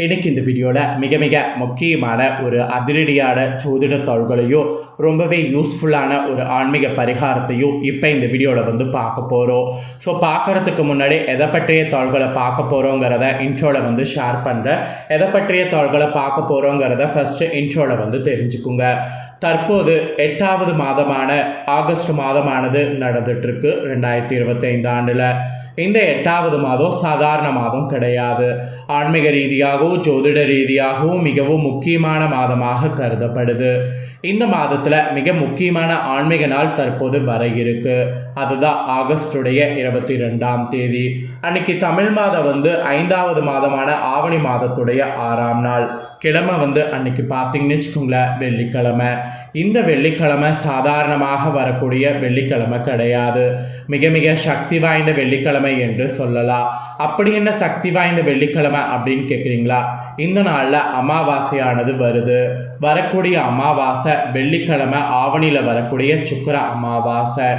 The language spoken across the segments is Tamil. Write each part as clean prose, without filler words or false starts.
இன்றைக்கி இந்த வீடியோவில் மிக மிக முக்கியமான ஒரு அதிரடியான ஜோதிட தாள்களையும் ரொம்பவே யூஸ்ஃபுல்லான ஒரு ஆன்மீக பரிகாரத்தையும் இப்போ இந்த வீடியோவில் வந்து பார்க்க போகிறோம். ஸோ பார்க்குறதுக்கு முன்னாடி எதை பற்றிய தாள்களை பார்க்க போகிறோங்கிறத இன்ட்ரோவில் வந்து ஷேர் பண்ணுறேன். எதை பற்றிய தாள்களை பார்க்க போகிறோங்கிறத ஃபஸ்ட்டு இன்ட்ரோவில் வந்து தெரிஞ்சுக்குங்க. தற்போது 8வது மாதமான ஆகஸ்ட் மாதமானது நடந்துகிட்ருக்கு 2025 ஆண்டில். இந்த 8வது மாதம் சாதாரண மாதம் கிடையாது. ஆன்மீக ரீதியாகவும் ஜோதிட ரீதியாகவும் மிகவும் முக்கியமான மாதமாக கருதப்படுது. இந்த மாதத்தில் மிக முக்கியமான ஆன்மீக நாள் தற்போது வர இருக்கு. அதுதான் ஆகஸ்டுடைய 22ஆம் தேதி. அன்னைக்கு தமிழ் மாதம் வந்து 5வது மாதமான ஆவணி மாதத்துடைய 6ஆம் நாள். கிழமை வந்து அன்னைக்கு பார்த்தீங்கன்னு வச்சுக்கோங்களேன், வெள்ளிக்கிழமை. இந்த வெள்ளிக்கிழமை சாதாரணமாக வரக்கூடிய வெள்ளிக்கிழமை கிடையாது. மிக மிக சக்தி வாய்ந்த வெள்ளிக்கிழமை என்று சொல்லலாம். அப்படி என்ன சக்தி வாய்ந்த வெள்ளிக்கிழமை அப்படின்னு கேட்குறீங்களா? இந்த நாளில் அமாவாசையானது வருது. வரக்கூடிய அமாவாசை வெள்ளிக்கிழமை, ஆவணியில் வரக்கூடிய சுக்கிர அமாவாசை.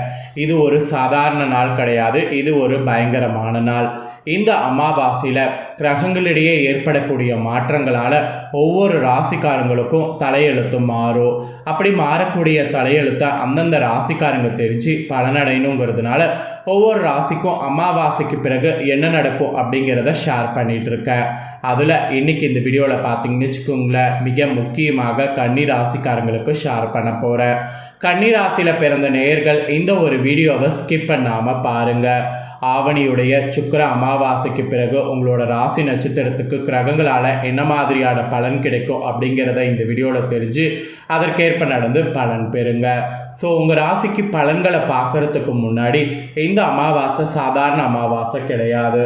இது ஒரு சாதாரண நாள் கிடையாது, இது ஒரு பயங்கரமான நாள். இந்த அமாவாசையில் கிரகங்களிடையே ஏற்படக்கூடிய மாற்றங்களால் ஒவ்வொரு ராசிக்காரங்களுக்கும் தலையெழுத்து மாறும். அப்படி மாறக்கூடிய தலையெழுத்தை அந்தந்த ராசிக்காரங்க தெரிஞ்சு பலனடையணுங்கிறதுனால ஒவ்வொரு ராசிக்கும் அமாவாசைக்கு பிறகு என்ன நடக்கும் அப்படிங்கிறத ஷேர் பண்ணிகிட்டு இருக்கேன். அதில் இன்றைக்கி இந்த வீடியோவில் பார்த்தீங்கன்னு வச்சுக்கோங்களேன், மிக முக்கியமாக கன்னி ராசிக்காரங்களுக்கு ஷேர் பண்ண போகிறேன். கன்னி ராசியில் பிறந்த நேயர்கள் இந்த ஒரு வீடியோவை ஸ்கிப் பண்ணாமல் பாருங்கள். ஆவணியுடைய சுக்கிர அமாவாசைக்கு பிறகு உங்களோட ராசி நட்சத்திரத்துக்கு கிரகங்களால் என்ன மாதிரியான பலன் கிடைக்கும் அப்படிங்கிறத இந்த வீடியோவில் தெரிஞ்சு அதற்கேற்ப நடந்து பலன் பெறுங்க. ஸோ உங்கள் ராசிக்கு பலன்களை பார்க்குறதுக்கு முன்னாடி இந்த அமாவாசை சாதாரண அமாவாசை கிடையாது.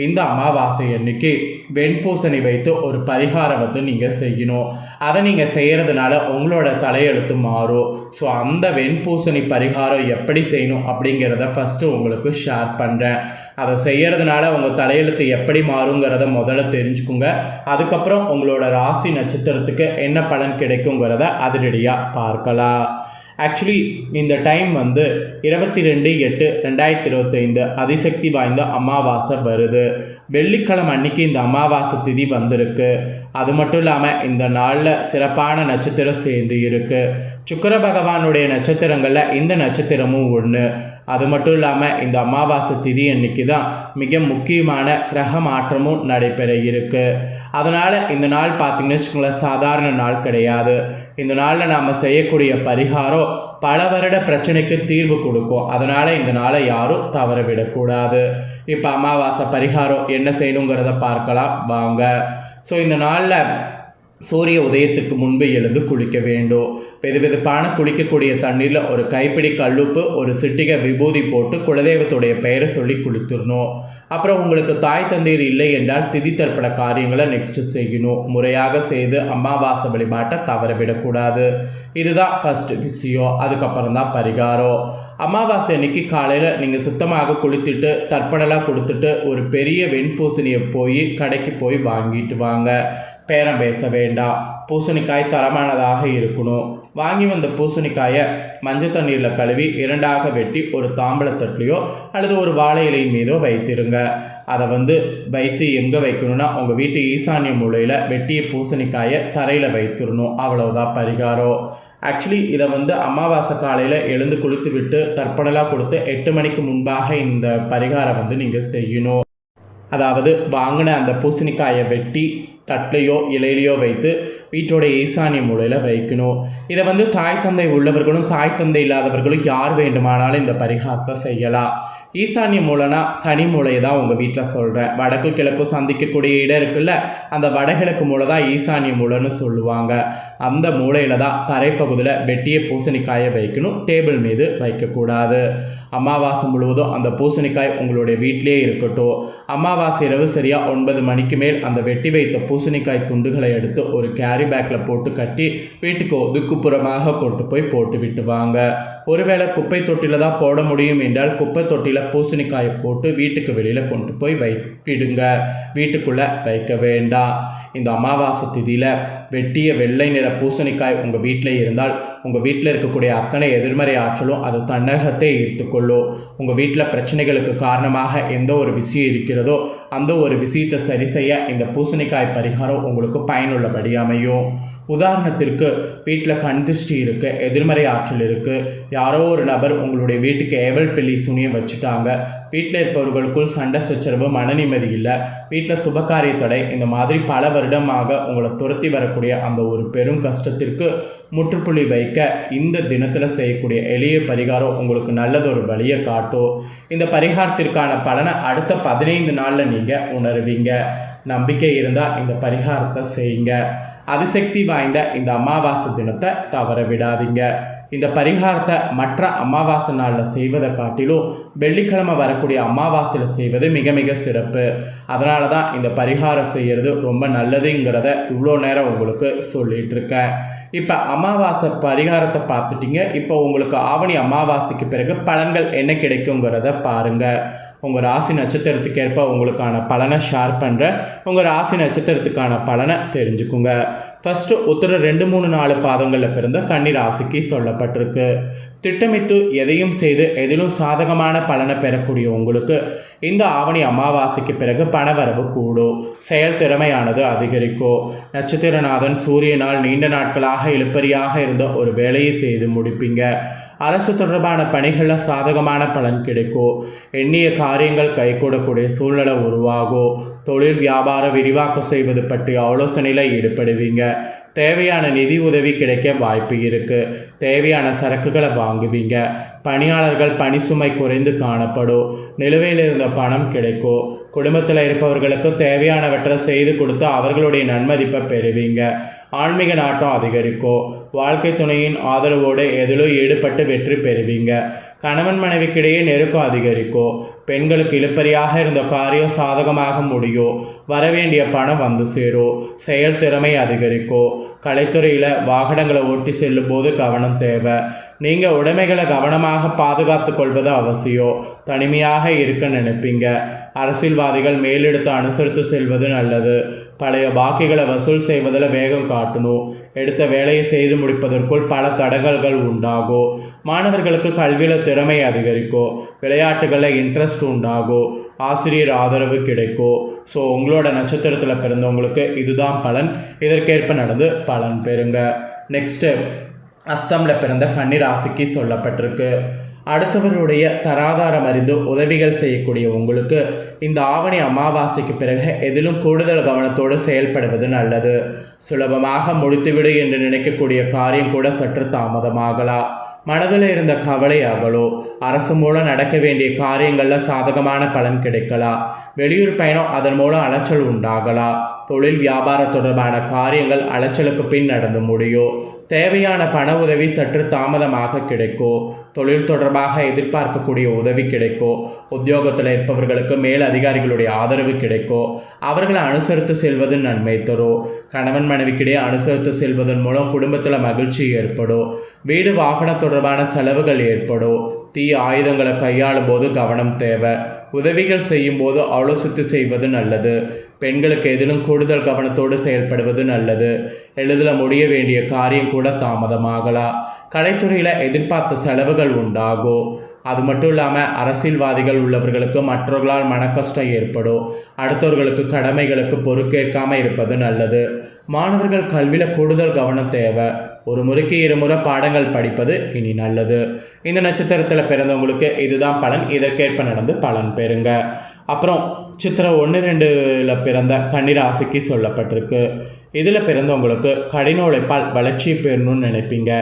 இந்த அமாவாசை அன்னைக்கு வெண்பூசணி வைத்து ஒரு பரிகாரம் வந்து நீங்கள் செய்யணும். அதை நீங்கள் செய்கிறதுனால உங்களோட தலையெழுத்து மாறும். ஸோ அந்த வெண்பூசணி பரிகாரம் எப்படி செய்யணும் அப்படிங்கிறத ஃபஸ்ட்டு உங்களுக்கு ஷேர் பண்ணுறேன். அதை செய்கிறதுனால உங்கள் தலையெழுத்து எப்படி மாறுங்கிறத முதல்ல தெரிஞ்சுக்குங்க. அதுக்கப்புறம் உங்களோட ராசி நட்சத்திரத்துக்கு என்ன பலன் கிடைக்குங்கிறத அதிரடியாக பார்க்கலாம். ஆக்சுவலி இந்த டைம் வந்து 22/8/2025 அதிசக்தி வாய்ந்த அமாவாசை வருது. வெள்ளிக்கிழமை அன்னைக்கு இந்த அமாவாசை திதி வந்திருக்கு. அது மட்டும் இல்லாமல் இந்த நாளில் சிறப்பான நட்சத்திரம் சேர்ந்து இருக்குது. சுக்கிர பகவானுடைய நட்சத்திரங்களில் இந்த நட்சத்திரமும் ஒன்று. அது மட்டும் இல்லாமல் இந்த அமாவாசை திதி அன்னைக்கு தான் மிக முக்கியமான கிரக மாற்றமும் நடைபெற இருக்குது. அதனால் இந்த நாள் பார்த்திங்கன்னு வச்சுக்கோங்களேன், சாதாரண நாள் கிடையாது. இந்த நாளில் நாம் செய்யக்கூடிய பரிகாரம் பல வருட பிரச்சனைக்கு தீர்வு கொடுக்கும். அதனால் இந்த நாளை யாரும் தவற விடக்கூடாது. இப்போ அமாவாசை பரிகாரம் என்ன செய்யணுங்கிறத பார்க்கலாம் வாங்க. ஸோ இந்த நாளில் சூரிய உதயத்துக்கு முன்பு எழுந்து குளிக்க வேண்டும். வெதுவெதுப்பான குளிக்கக்கூடிய தண்ணீரில் ஒரு கைப்பிடி கல்லுப்பு, ஒரு சிட்டிகை விபூதி போட்டு குலதெய்வத்துடைய பெயரை சொல்லி குளித்துடணும். அப்புறம் உங்களுக்கு தாய் தந்தையர் இல்லை என்றால் திதி தர்ப்பண காரியங்களை நெக்ஸ்ட்டு செய்யணும். முறையாக செய்து அமாவாசை வழிபாட்டை தவற விடக்கூடாது. இதுதான் ஃபஸ்ட்டு விஷயம். அதுக்கப்புறம் தான் பரிகாரம். அமாவாசை அன்னைக்கு காலையில் நீங்கள் சுத்தமாக குளித்துட்டு தர்ப்பணலாம் கொடுத்துட்டு ஒரு பெரிய வெண்பூசணியை போய் கடைக்கு போய் வாங்கிட்டு வாங்க. பேரம் பேச வேண்டாம். பூசணிக்காய் தரமானதாக இருக்கணும். வாங்கி வந்த பூசணிக்காயை மஞ்சள் தண்ணீரில் கழுவி 2ஆக வெட்டி ஒரு தாம்பழத்தட்டுலையோ அல்லது ஒரு வாழை இலையின் மீதோ வைத்திருங்க. அதை வந்து வைத்து எங்கே வைக்கணும்னா உங்கள் வீட்டு ஈசான்ய மூலையில் வெட்டிய பூசணிக்காயை தரையில் வைத்திடணும். அவ்வளவுதான் பரிகாரம். ஆக்சுவலி இதை வந்து அமாவாசை காலையில் எழுந்து குளித்து விட்டு தர்ப்பணலாம் கொடுத்து 8 மணிக்கு முன்பாக இந்த பரிகாரம் வந்து நீங்கள் செய்யணும். அதாவது வாங்கின அந்த பூசணிக்காயை வெட்டி தட்டிலையோ இலையிலையோ வைத்து வீட்டோட ஈசானிய மூலையில் வைக்கணும். இதை வந்து தாய் தந்தை உள்ளவர்களும் தாய் தந்தை இல்லாதவர்களும் யார் வேண்டுமானாலும் இந்த பரிகாரத்தை செய்யலாம். ஈசானிய மூலைனா சனி மூலையை தான் உங்கள் வீட்டில் சொல்கிறேன். வடக்கு கிழக்கும் சந்திக்கக்கூடிய இடம் இருக்குல்ல, அந்த வடகிழக்கு மூலை தான் ஈசானிய மூலைன்னு சொல்லுவாங்க. அந்த மூலையில் தான் தரைப்பகுதியில் வெட்டிய பூசணிக்காயை வைக்கணும். டேபிள் மீது வைக்கக்கூடாது. அமாவாசை முழுவதும் அந்த பூசணிக்காய் உங்களுடைய வீட்டிலே இருக்கட்டும். அமாவாசை இரவு சரியாக 9 மணிக்கு மேல் அந்த வெட்டி வைத்த பூசணிக்காய் துண்டுகளை எடுத்து ஒரு கேரி பேக்கில் போட்டு கட்டி வீட்டுக்கு ஒதுக்குப்புறமாக கொண்டு போய் போட்டு விட்டு வாங்க. ஒருவேளை குப்பை தொட்டியில் தான் போட முடியும் என்றால் குப்பை தொட்டியில் பூசணிக்காயை போட்டு வீட்டுக்கு வெளியில் கொண்டு போய் வைப்பிடுங்க. வீட்டுக்குள்ளே வைக்க வேண்டாம். இந்த அமாவாசை திதியில் வெட்டிய வெள்ளை நிற பூசணிக்காய் உங்கள் வீட்டில் இருந்தால் உங்கள் வீட்டில் இருக்கக்கூடிய அத்தனை எதிர்மறை ஆற்றலும் அது தன்னகத்தை ஈர்த்துக்கொள்ளும். உங்கள் வீட்டில் பிரச்சனைகளுக்கு காரணமாக எந்த ஒரு விஷயம் இருக்கிறதோ அந்த ஒரு விஷயத்தை சரி செய்ய இந்த பூசணிக்காய் பரிகாரம் உங்களுக்கு பயனுள்ளபடி அமையும். உதாரணத்திற்கு வீட்டில் கண் திருஷ்டி இருக்குது, எதிர்மறை ஆற்றல் இருக்குது, யாரோ ஒரு நபர் உங்களுடைய வீட்டுக்கு ஏவல் பில்லி சுனியை வச்சுட்டாங்க, வீட்டில் இருப்பவர்களுக்குள் சண்டை சச்சரவு, மன நிம்மதி இல்லை, வீட்டில் சுபகாரிய தடை, இந்த மாதிரி பல வருடமாக உங்களை துரத்தி வரக்கூடிய அந்த ஒரு பெரும் கஷ்டத்திற்கு முற்றுப்புள்ளி வைக்க இந்த தினத்தில் செய்யக்கூடிய எளிய பரிகாரம் உங்களுக்கு நல்லதொரு வழியை காட்டும். இந்த பரிகாரத்திற்கான பலனை அடுத்த 15 நாளில் நீங்கள் உணர்வீங்க. நம்பிக்கை இருந்தால் இந்த பரிகாரத்தை செய்யுங்க. அதிசக்தி வாய்ந்த இந்த அமாவாசை தினத்தை தவற விடாதீங்க. இந்த பரிகாரத்தை மற்ற அமாவாசை நாளில் செய்வதை காட்டிலும் வெள்ளிக்கிழமை வரக்கூடிய அமாவாசையில் செய்வது மிக மிக சிறப்பு. அதனால தான் இந்த பரிகாரம் செய்கிறது ரொம்ப நல்லதுங்கிறத இவ்வளோ நேரம் உங்களுக்கு சொல்லிகிட்டு இருக்கேன். இப்போ அமாவாசை பரிகாரத்தை பார்த்துட்டீங்க. இப்போ உங்களுக்கு ஆவணி அமாவாசைக்கு பிறகு பலன்கள் என்ன கிடைக்குங்கிறத பாருங்கள். உங்கள் ராசி நட்சத்திரத்துக்கு ஏற்ப உங்களுக்கான பலனை ஷேர் பண்ணுறேன். உங்கள் ராசி நட்சத்திரத்துக்கான பலனை தெரிஞ்சுக்குங்க. ஃபஸ்ட்டு உத்தர 2, 3, 4 பாதங்களில் பிறந்த கன்னி ராசிக்கு சொல்லப்பட்டிருக்கு. திட்டமிட்டு எதையும் செய்து எதிலும் சாதகமான பலனை பெறக்கூடிய உங்களுக்கு இந்த ஆவணி அமாவாசைக்கு பிறகு பணவரவு கூடும், செயல் திறமையானது அதிகரிக்கும். நட்சத்திரநாதன் சூரியனால் நீண்ட நாட்களாக இழுப்பறியாக இருந்த ஒரு வேலையை செய்து முடிப்பீங்க. அரசு தொடர்பான பணிகளில் சாதகமான பலன் கிடைக்கும். எண்ணிய காரியங்கள் கைகூடக்கூடிய சூழ்நிலை உருவாகும். தொழில் வியாபாரம் விரிவாக்கம் செய்வது பற்றிய ஆலோசனையில் ஈடுபடுவீங்க. தேவையான நிதி உதவி கிடைக்க வாய்ப்பு இருக்குது. தேவையான சரக்குகளை வாங்குவீங்க. பணியாளர்கள் பணி சுமை குறைந்து காணப்படும். நிலுவையில் இருந்த பணம் கிடைக்கும். குடும்பத்தில் இருப்பவர்களுக்கு தேவையானவற்றை செய்து கொடுத்து அவர்களுடைய நன்மதிப்பை பெறுவீங்க. ஆன்மீக நாட்டம் அதிகரிக்கும். வாழ்க்கை துணையின் ஆதரவோடு எதிலும் ஈடுபட்டு வெற்றி பெறுவீங்க. கணவன் மனைவிக்கிடையே நெருக்கம் அதிகரிக்கும். பெண்களுக்கு இழுப்பறியாக இருந்த காரியம் சாதகமாக முடியும். வரவேண்டிய பணம் வந்து சேரும். செயல் திறமை அதிகரிக்கும். கலைத்துறையில் வாகனங்களை ஓட்டி செல்லும் போது கவனம் தேவை. நீங்கள் உடைமைகளை கவனமாக பாதுகாத்து கொள்வது அவசியம். தனிமையாக இருக்க நினைப்பீங்க. அரசியல்வாதிகள் மேலெடுத்து அனுசரித்து செல்வது நல்லது. பழைய பாக்கிகளை வசூல் செய்வதில் வேகம் காட்டணும். எடுத்த வேலையை செய்து முடிப்பதற்குள் பல தடங்கல்கள் உண்டாகும். மாணவர்களுக்கு கல்வியில் திறமை அதிகரிக்கும். விளையாட்டுகளில் இன்ட்ரெஸ்ட் உண்டாகும். ஆசிரியர் ஆதரவு கிடைக்கும். ஸோ உங்களோட நட்சத்திரத்தில் பிறந்தவங்களுக்கு இதுதான் பலன். இதற்கேற்ப நடந்து பலன் பெறுங்க. நெக்ஸ்ட்டு அஸ்தமில் பிறந்த கன்னி ராசிக்கு சொல்லப்பட்டிருக்கு. அடுத்தவருடைய தராதாரம் அறிந்து உதவிகள் செய்யக்கூடிய உங்களுக்கு இந்த ஆவணி அமாவாசைக்கு பிறகு எதிலும் கூடுதல் கவனத்தோடு செயல்படுவது நல்லது. சுலபமாக முடித்துவிடு என்று நினைக்கக்கூடிய காரியம் கூட சற்று தாமதமாகலாம். மனதில் இருந்த கவலை அகலும். அரசு மூலம் நடக்க வேண்டிய காரியங்களில் சாதகமான பலன் கிடைக்கலாம். வெளியூர் பயணம் அதன் மூலம் அலைச்சல் உண்டாகலாம். தொழில் வியாபார தொடர்பான காரியங்கள் அலைச்சலுக்கு பின் நடந்து முடியும். தேவையான பண உதவி சற்று தாமதமாக கிடைக்கும். தொழில் தொடர்பாக எதிர்பார்க்கக்கூடிய உதவி கிடைக்கும். உத்தியோகத்தில் இருப்பவர்களுக்கு மேல் அதிகாரிகளுடைய ஆதரவு கிடைக்கும். அவர்களை அனுசரித்து செல்வது நன்மை தரும். கணவன் மனைவிக்கிடையே அனுசரித்து செல்வதன் மூலம் குடும்பத்தில் மகிழ்ச்சி ஏற்படும். வீடு வாகன தொடர்பான செலவுகள் ஏற்படும். தீ ஆயுதங்களை கையாளும் போது கவனம் தேவை. உதவிகள் செய்யும் போது ஆலோசித்து செய்வது நல்லது. பெண்களுக்கு எதிலும் கூடுதல் கவனத்தோடு செயல்படுவது நல்லது. எளிதில் முடிய வேண்டிய காரியம் கூட தாமதமாகலாம். கலைத்துறையில் எதிர்பார்த்த செலவுகள் உண்டாகும். அது மட்டும் இல்லாமல் அரசியல்வாதிகள் உள்ளவர்களுக்கு மற்றவர்களால் மனக்கஷ்டம் ஏற்படும். அடுத்தவர்களுக்கு கடமைகளுக்கு பொறுப்பேற்காமல் இருப்பது நல்லது. மாணவர்கள் கல்வியில் கூடுதல் கவனம் தேவை. ஒரு முறைக்கு 2 முறை பாடங்கள் படிப்பது இனி நல்லது. இந்த நட்சத்திரத்தில் பிறந்தவங்களுக்கு இதுதான் பலன். இதற்கேற்ப நடந்து பலன் பெறுங்க. அப்புறம் சித்திரை 1, 2 பிறந்த கன்னிராசிக்கு சொல்லப்பட்டிருக்கு. இதில் பிறந்தவங்களுக்கு கடின உழைப்பால் வளர்ச்சி பெறணும்னு நினைப்பீங்க.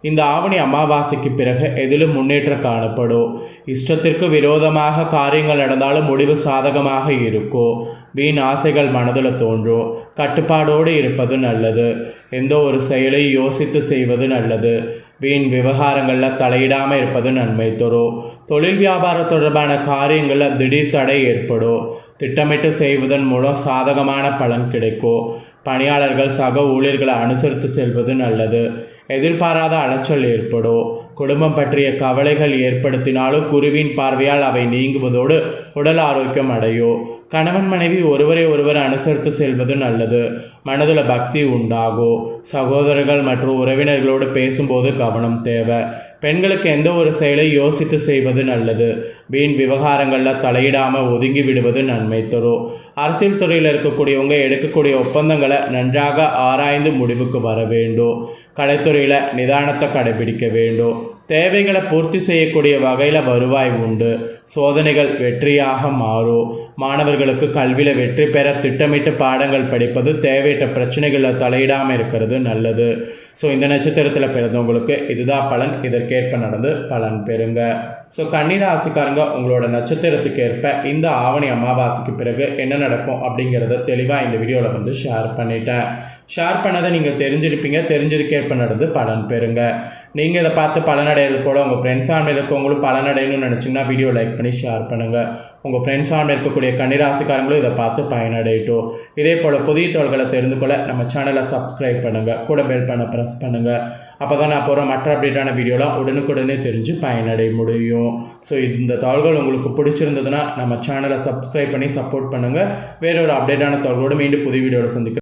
இந்த ஆவணி அமாவாசைக்கு பிறகு எதிலும் முன்னேற்றம் காணப்படும். இஷ்டத்திற்கு விரோதமாக காரியங்கள் நடந்தாலும் முடிவு சாதகமாக இருக்கும். வீண் ஆசைகள் மனதில் தோன்றும். கட்டுப்பாடோடு இருப்பது நல்லது. எந்த ஒரு செயலையும் யோசித்து செய்வது நல்லது. வீண் விவகாரங்களில் தலையிடாமல் இருப்பது நன்மை தரும். தொழில் வியாபார தொடர்பான காரியங்களில் திடீர் தடை ஏற்படும். திட்டமிட்டு செய்வதன் மூலம் சாதகமான பலன் கிடைக்கும். பணியாளர்கள் சக ஊழியர்களை அனுசரித்து செல்வது நல்லது. எதிர்பாராத அலைச்சல் ஏற்படும். குடும்பம் பற்றிய கவலைகள் ஏற்படுத்தினாலும் குருவின் பார்வையால் அவை நீங்குவதோடு உடல் ஆரோக்கியம் அடையும். கணவன் மனைவி ஒருவரை ஒருவர் அனுசரித்து செல்வது நல்லது. மனதில் பக்தி உண்டாகும். சகோதரர்கள் மற்றும் உறவினர்களோடு பேசும்போது கவனம் தேவை. பெண்களுக்கு எந்த ஒரு செயலை யோசித்து செய்வது நல்லது. வீண் விவகாரங்களில் தலையிடாமல் ஒதுங்கி விடுவது நன்மை தரும். அரசியல் துறையில் இருக்கக்கூடியவங்க எடுக்கக்கூடிய ஒப்பந்தங்களை நன்றாக ஆராய்ந்து முடிவுக்கு வர வேண்டும். கலைத்துறையில் நிதானத்தை கடைபிடிக்க வேண்டும். தேவைகளை பூர்த்தி செய்யக்கூடிய வகையில் வருவாய் உண்டு. சோதனைகள் வெற்றியாக மாறும். மாணவர்களுக்கு கல்வியில் வெற்றி பெற திட்டமிட்டு பாடங்கள் படிப்பது, தேவையற்ற பிரச்சனைகளில் தலையிடாமல் இருக்கிறது நல்லது. ஸோ இந்த நட்சத்திரத்தில் பிறந்தவங்களுக்கு இதுதான் பலன். இதற்கேற்ப நடந்து பலன் பெறுங்க. ஸோ கன்னி ராசிக்காரங்க உங்களோட நட்சத்திரத்துக்கு ஏற்ப இந்த ஆவணி அமாவாசைக்கு பிறகு என்ன நடக்கும் அப்படிங்கிறத தெளிவாக இந்த வீடியோவில் வந்து ஷேர் பண்ணிட்டேன். ஷேர் பண்ணதை நீங்கள் தெரிஞ்சிருப்பீங்க. தெரிஞ்சதுக்கேற்ப நடந்து பலன் பெறுங்க. நீங்கள் இதை பார்த்து பலனடைகிறது போல் உங்கள் ஃப்ரெண்ட்ஸ் ஃபேமிலியில் இருக்கவங்களும் பலனடையணும்னு நினச்சிங்கன்னா வீடியோ லைக் பண்ணி ஷேர் பண்ணுங்கள். உங்கள் ஃப்ரெண்ட்ஸ் ஃபேமிலியில் இருக்கக்கூடிய கன்னிராசிக்காரங்களும் இதை பார்த்து பயனடையட்டும். இதே போல் புதிய தகவல்களை தெரிந்து கொள்ள நம்ம சேனலை சப்ஸ்கிரைப் பண்ணுங்கள். கூட பெல் பண்ண ப்ரெஸ் பண்ணுங்கள். அப்போ தான் நான் போகிற மற்ற அப்டேட்டான வீடியோலாம் உடனுக்குடனே தெரிஞ்சு பயனடைய முடியும். ஸோ இந்த தகவல்கள் உங்களுக்கு பிடிச்சிருந்ததுன்னா நம்ம சேனலை சப்ஸ்கிரைப் பண்ணி சப்போர்ட் பண்ணுங்கள். வேறொரு அப்டேட்டான தகவலோடு மீண்டும் புதிய வீடியோவில் சந்திக்கிறேன்.